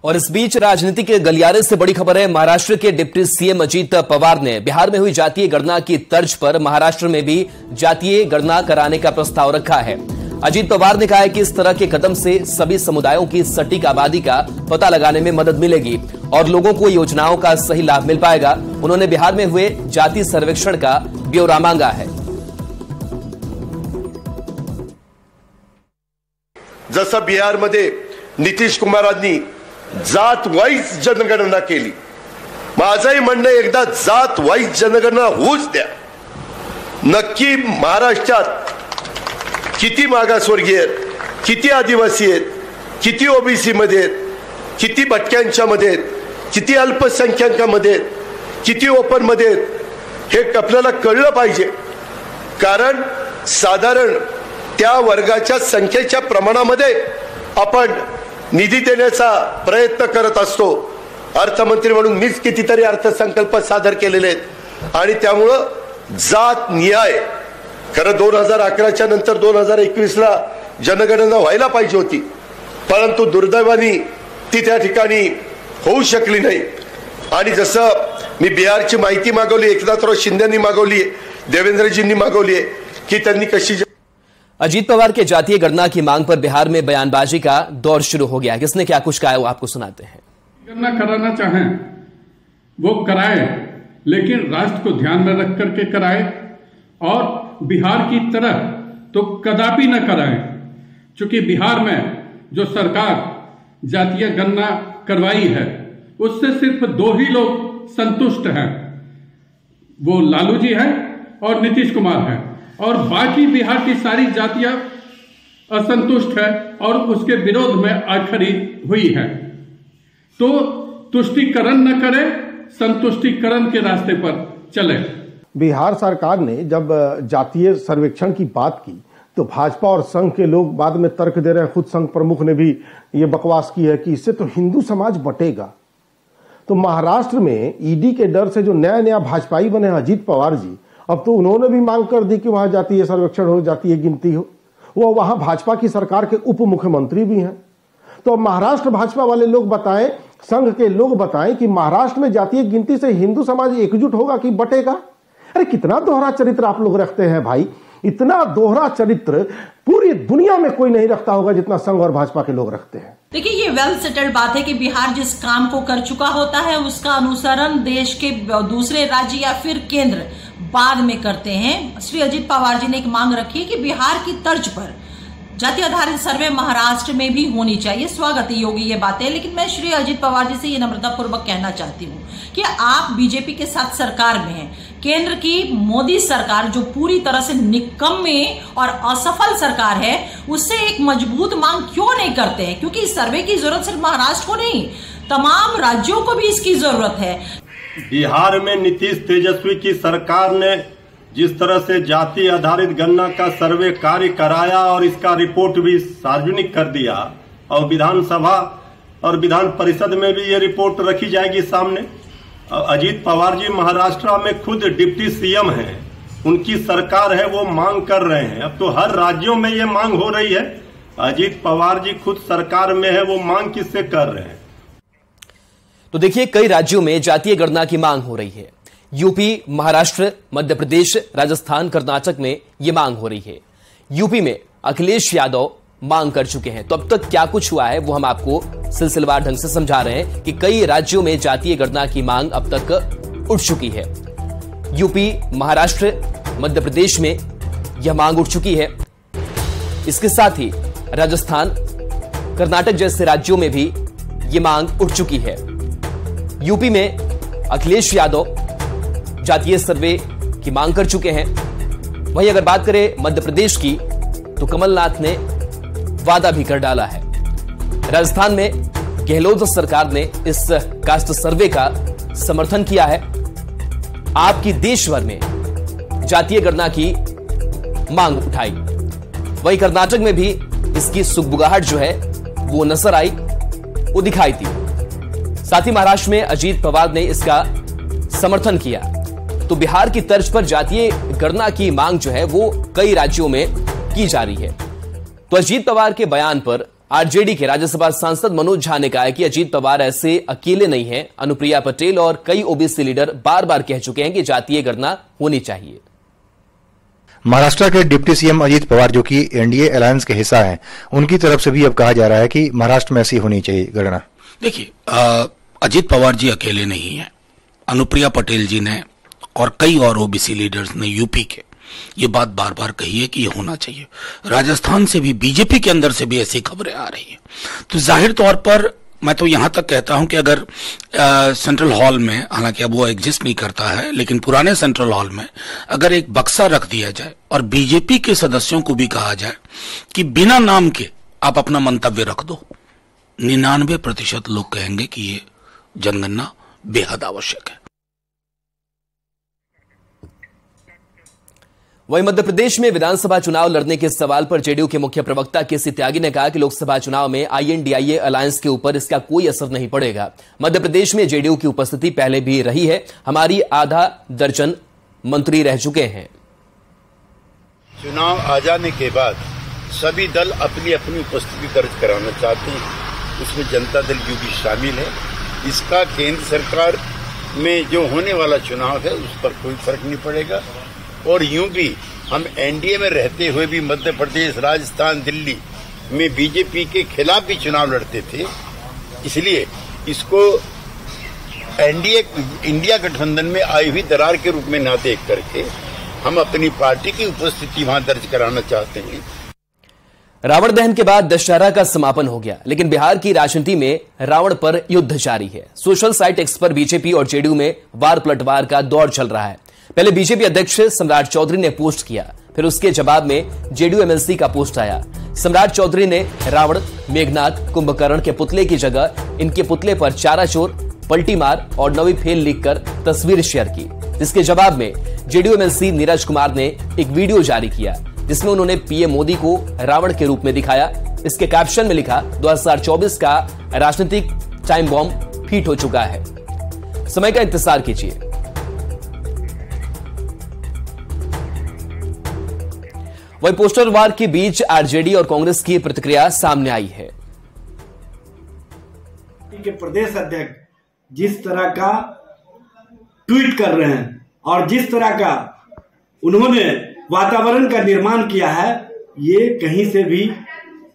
और इस बीच राजनीतिक गलियारे से बड़ी खबर है। महाराष्ट्र के डिप्टी सीएम अजीत पवार ने बिहार में हुई जातीय गणना की तर्ज पर महाराष्ट्र में भी जातीय गणना कराने का प्रस्ताव रखा है। अजीत पवार ने कहा है कि इस तरह के कदम से सभी समुदायों की सटीक आबादी का पता लगाने में मदद मिलेगी और लोगों को योजनाओं का सही लाभ मिल पाएगा। उन्होंने बिहार में हुए जाति सर्वेक्षण का ब्यौरा मांगा है। जसं बिहारमध्ये नितीश कुमारांनी जात वाईज जनगणना केली, माझंही म्हणणं एकदा जात वाईज जनगणना होऊच द्या। नक्की महाराष्ट्रात किती मागासवर्गीय आहेत, किती आदिवासी आहेत, किती ओबीसी मध्ये आहेत, किती भटक्यांच्या मध्ये आहेत, किती अल्पसंख्याकांमध्ये आहेत, किती ओपन मध्ये आहेत, हे आपल्याला कळलं पाहिजे। कारण साधारण त्या वर्गाच्या संख्येच्या प्रमाणामध्ये आपण निधी देण्याचा प्रयत्न करत असतो। अर्थमंत्री म्हणून मीच कितीतरी अर्थसंकल्प सादर केलेले आहेत आणि त्यामुळे जात न्याय खरं 2011च्या नंतर 2021ला जनगणना व्हायला पाहिजे होती, परंतु दुर्दैवाने ती त्या ठिकाणी होऊ शकली नाही। आणि जसं मी बिहारची माहिती मागवली, एकनाथराव शिंदेंनी मागवली, देवेंद्रजींनी मागवली की त्यांनी कशी। अजीत पवार के जातीय गणना की मांग पर बिहार में बयानबाजी का दौर शुरू हो गया। किसने क्या कुछ कहा है वो आपको सुनाते हैं। गणना कराना चाहें वो कराए, लेकिन राष्ट्र को ध्यान में रख करके कराए और बिहार की तरह तो कदापि न कराएं। क्योंकि बिहार में जो सरकार जातीय गणना करवाई है उससे सिर्फ 2 ही लोग संतुष्ट हैं, वो लालू जी हैं और नीतीश कुमार हैं, और बाकी बिहार की सारी जातियां असंतुष्ट है और उसके विरोध में आज खड़ी हुई है। तो तुष्टीकरण न करें, संतुष्टीकरण के रास्ते पर चले। बिहार सरकार ने जब जातीय सर्वेक्षण की बात की तो भाजपा और संघ के लोग बाद में तर्क दे रहे हैं। खुद संघ प्रमुख ने भी ये बकवास की है कि इससे तो हिंदू समाज बटेगा। तो महाराष्ट्र में ईडी के डर से जो नया भाजपाई बने अजीत पवार जी, अब तो उन्होंने भी मांग कर दी कि वहां जातीय सर्वेक्षण हो, जातीय गिनती हो। वो वहां भाजपा की सरकार के उप मुख्यमंत्री भी हैं। तो महाराष्ट्र भाजपा वाले लोग बताएं, संघ के लोग बताएं कि महाराष्ट्र में जातीय गिनती से हिंदू समाज एकजुट होगा कि बटेगा। अरे कितना दोहरा चरित्र आप लोग रखते हैं भाई। इतना दोहरा चरित्र पूरी दुनिया में कोई नहीं रखता होगा जितना संघ और भाजपा के लोग रखते हैं। देखिए, ये वेल सेटल्ड बात है कि बिहार जिस काम को कर चुका होता है उसका अनुसरण देश के दूसरे राज्य या फिर केंद्र बाद में करते हैं। श्री अजीत पवार जी ने एक मांग रखी है कि बिहार की तर्ज पर जाति आधारित सर्वे महाराष्ट्र में भी होनी चाहिए। स्वागत योगी ये बातें, लेकिन मैं श्री अजीत पवार जी से ये नम्रतापूर्वक कहना चाहती हूँ कि आप बीजेपी के साथ सरकार में हैं। केंद्र की मोदी सरकार जो पूरी तरह से निकम्मे और असफल सरकार है, उससे एक मजबूत मांग क्यों नहीं करते हैं? क्योंकि इस सर्वे की जरूरत सिर्फ महाराष्ट्र को नहीं, तमाम राज्यों को भी इसकी जरूरत है। बिहार में नीतीश तेजस्वी की सरकार ने जिस तरह से जाति आधारित गणना का सर्वे कार्य कराया और इसका रिपोर्ट भी सार्वजनिक कर दिया, और विधानसभा और विधान परिषद में भी ये रिपोर्ट रखी जाएगी सामने। अजीत पवार जी महाराष्ट्र में खुद डिप्टी सीएम हैं, उनकी सरकार है, वो मांग कर रहे हैं। अब तो हर राज्यों में ये मांग हो रही है। अजीत पवार जी खुद सरकार में है, वो मांग किससे कर रहे हैं? तो देखिए, कई राज्यों में जातीय गणना की मांग हो रही है। यूपी, महाराष्ट्र, मध्य प्रदेश, राजस्थान, कर्नाटक में यह मांग हो रही है। यूपी में अखिलेश यादव मांग कर चुके हैं। तो अब तक क्या कुछ हुआ है वो हम आपको सिलसिलेवार ढंग से समझा रहे हैं कि कई राज्यों में जातीय गणना की मांग अब तक उठ चुकी है। यूपी, महाराष्ट्र, मध्य प्रदेश में यह मांग उठ चुकी है। इसके साथ ही राजस्थान, कर्नाटक जैसे राज्यों में भी यह मांग उठ चुकी है। यूपी में अखिलेश यादव जातीय सर्वे की मांग कर चुके हैं। वहीं अगर बात करें मध्य प्रदेश की, तो कमलनाथ ने वादा भी कर डाला है। राजस्थान में गहलोत सरकार ने इस कास्ट सर्वे का समर्थन किया है। आपकी देश भर में जातीय गणना की मांग उठाई। वहीं कर्नाटक में भी इसकी सुगबुगाहट जो है वो नजर आई, वो दिखाई दी। साथ ही महाराष्ट्र में अजीत पवार ने इसका समर्थन किया। तो बिहार की तर्ज पर जातीय गणना की मांग जो है वो कई राज्यों में की जा रही है। तो अजीत पवार के बयान पर आरजेडी के राज्यसभा सांसद मनोज झा ने कहा है कि अजीत पवार ऐसे अकेले नहीं हैं। अनुप्रिया पटेल और कई ओबीसी लीडर बार बार कह चुके हैं कि जातीय गणना होनी चाहिए। महाराष्ट्र के डिप्टी सीएम अजीत पवार, जो कि एनडीए अलायंस के हिस्सा हैं, उनकी तरफ से भी अब कहा जा रहा है कि महाराष्ट्र में ऐसी होनी चाहिए गणना। देखिए, अजीत पवार जी अकेले नहीं हैं। अनुप्रिया पटेल जी ने और कई और ओबीसी लीडर्स ने यूपी के ये बात बार बार कही है कि ये होना चाहिए। राजस्थान से भी, बीजेपी के अंदर से भी ऐसी खबरें आ रही हैं। तो जाहिर तौर पर मैं तो यहां तक कहता हूं कि अगर सेंट्रल हॉल में, हालांकि अब वो एग्जिस्ट नहीं करता है, लेकिन पुराने सेंट्रल हॉल में अगर एक बक्सा रख दिया जाए और बीजेपी के सदस्यों को भी कहा जाए कि बिना नाम के आप अपना मंतव्य रख दो, 99% लोग कहेंगे कि ये जनगणना बेहद आवश्यक है। वहीं मध्य प्रदेश में विधानसभा चुनाव लड़ने के सवाल पर जेडीयू के मुख्य प्रवक्ता केसी त्यागी ने कहा कि लोकसभा चुनाव में आईएनडीआईए अलायंस के ऊपर इसका कोई असर नहीं पड़ेगा। मध्य प्रदेश में जेडीयू की उपस्थिति पहले भी रही है। हमारी आधा दर्जन मंत्री रह चुके हैं। चुनाव आ जाने के बाद सभी दल अपनी अपनी उपस्थिति दर्ज कराना चाहते हैं। उसमें जनता दल यू भी शामिल है। इसका केंद्र सरकार में जो होने वाला चुनाव है उस पर कोई फर्क नहीं पड़ेगा। और यूं भी हम एनडीए में रहते हुए भी मध्य प्रदेश, राजस्थान, दिल्ली में बीजेपी के खिलाफ भी चुनाव लड़ते थे। इसलिए इसको एनडीए, इंडिया गठबंधन में आई हुई दरार के रूप में ना देख करके हम अपनी पार्टी की उपस्थिति वहां दर्ज कराना चाहते हैं। रावण दहन के बाद दशहरा का समापन हो गया, लेकिन बिहार की राजनीति में रावण पर युद्ध जारी है। सोशल साइट एक्स पर बीजेपी और जेडीयू में वार पलटवार का दौर चल रहा है। पहले बीजेपी अध्यक्ष सम्राट चौधरी ने पोस्ट किया, फिर उसके जवाब में जेडीयू एमएलसी का पोस्ट आया। सम्राट चौधरी ने रावण, मेघनाथ, कुंभकर्ण के पुतले की जगह इनके पुतले पर चारा चोर, पलटी मार और नवी फेल लिखकर तस्वीर शेयर की, जिसके जवाब में जेडीयू एमएलसी नीरज कुमार ने एक वीडियो जारी किया, जिसमें उन्होंने पीएम मोदी को रावण के रूप में दिखाया। इसके कैप्शन में लिखा, 2024 का राजनीतिक टाइम बॉम्ब फिट हो चुका है, समय का इंतजार कीजिए। वही पोस्टर वार के बीच आरजेडी और कांग्रेस की प्रतिक्रिया सामने आई है। के प्रदेश अध्यक्ष जिस तरह का ट्वीट कर रहे हैं और जिस तरह का उन्होंने वातावरण का निर्माण किया है, ये कहीं से भी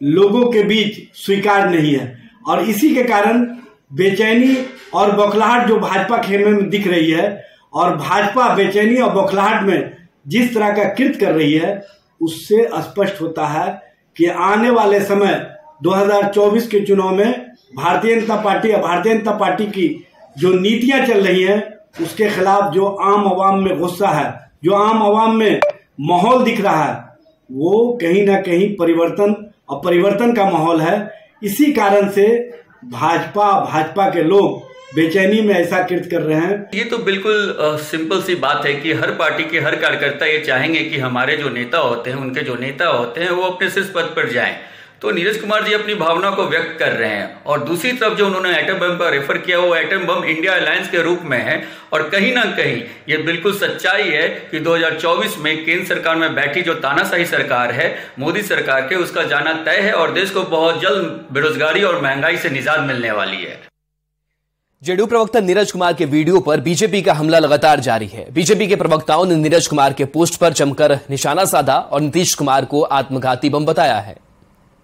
लोगों के बीच स्वीकार नहीं है। और इसी के कारण बेचैनी और बौखलाहट जो भाजपा खेमे में दिख रही है, और भाजपा बेचैनी और बौखलाहट में जिस तरह का कृत्य कर रही है, उससे स्पष्ट होता है कि आने वाले समय 2024 के चुनाव में भारतीय जनता पार्टी की जो नीतियां चल रही हैं, उसके खिलाफ जो आम आवाम में गुस्सा है, जो आम आवाम में माहौल दिख रहा है, वो कहीं ना कहीं परिवर्तन का माहौल है। इसी कारण से भाजपा के लोग बेचैनी में ऐसा कृत्य कर रहे हैं। ये तो बिल्कुल सिंपल सी बात है कि हर पार्टी के हर कार्यकर्ता ये चाहेंगे कि हमारे जो नेता होते हैं, उनके जो नेता होते हैं, वो अपने शीर्ष पद पर जाएं। तो नीरज कुमार जी अपनी भावना को व्यक्त कर रहे हैं। और दूसरी तरफ जो उन्होंने एटम बम पर रेफर किया, वो एटम बम इंडिया अलायंस के रूप में है। और कहीं ना कहीं ये बिल्कुल सच्चाई है कि 2024 में केंद्र सरकार में बैठी जो तानाशाही सरकार है, मोदी सरकार के, उसका जाना तय है और देश को बहुत जल्द बेरोजगारी और महंगाई से निजात मिलने वाली है। जेडीयू प्रवक्ता नीरज कुमार के वीडियो पर बीजेपी का हमला लगातार जारी है। बीजेपी के प्रवक्ताओं ने नीरज कुमार के पोस्ट पर जमकर निशाना साधा और नीतीश कुमार को आत्मघाती बम बताया है।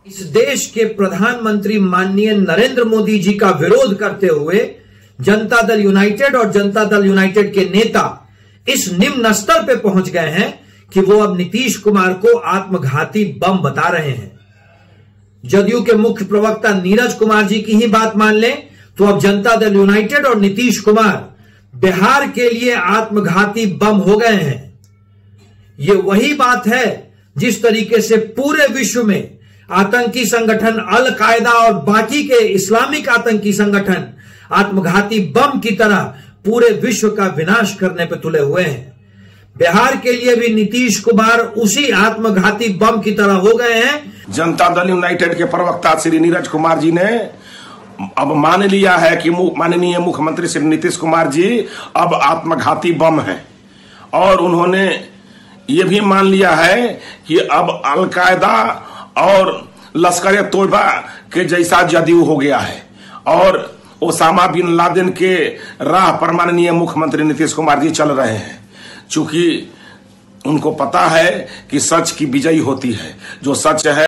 इस देश के प्रधानमंत्री माननीय नरेंद्र मोदी जी का विरोध करते हुए जनता दल यूनाइटेड और जनता दल यूनाइटेड के नेता इस निम्न स्तर पे पहुंच गए हैं कि वो अब नीतीश कुमार को आत्मघाती बम बता रहे हैं। जदयू के मुख्य प्रवक्ता नीरज कुमार जी की ही बात मान लें तो अब जनता दल यूनाइटेड और नीतीश कुमार बिहार के लिए आत्मघाती बम हो गए हैं। ये वही बात है जिस तरीके से पूरे विश्व में आतंकी संगठन अल कायदा और बाकी के इस्लामिक आतंकी संगठन आत्मघाती बम की तरह पूरे विश्व का विनाश करने पर तुले हुए हैं। बिहार के लिए भी नीतीश कुमार उसी आत्मघाती बम की तरह हो गए हैं। जनता दल यूनाइटेड के प्रवक्ता श्री नीरज कुमार जी ने अब मान लिया है कि माननीय मुख्यमंत्री श्री नीतीश कुमार जी अब आत्मघाती बम हैं, और उन्होंने ये भी मान लिया है कि अब अल कायदा और लश्कर तोयबा के जैसा जदयू हो गया है और ओसामा बिन लादेन के राह पर माननीय मुख्यमंत्री नीतीश कुमार जी चल रहे हैं। चूंकि उनको पता है कि सच की विजयी होती है, जो सच है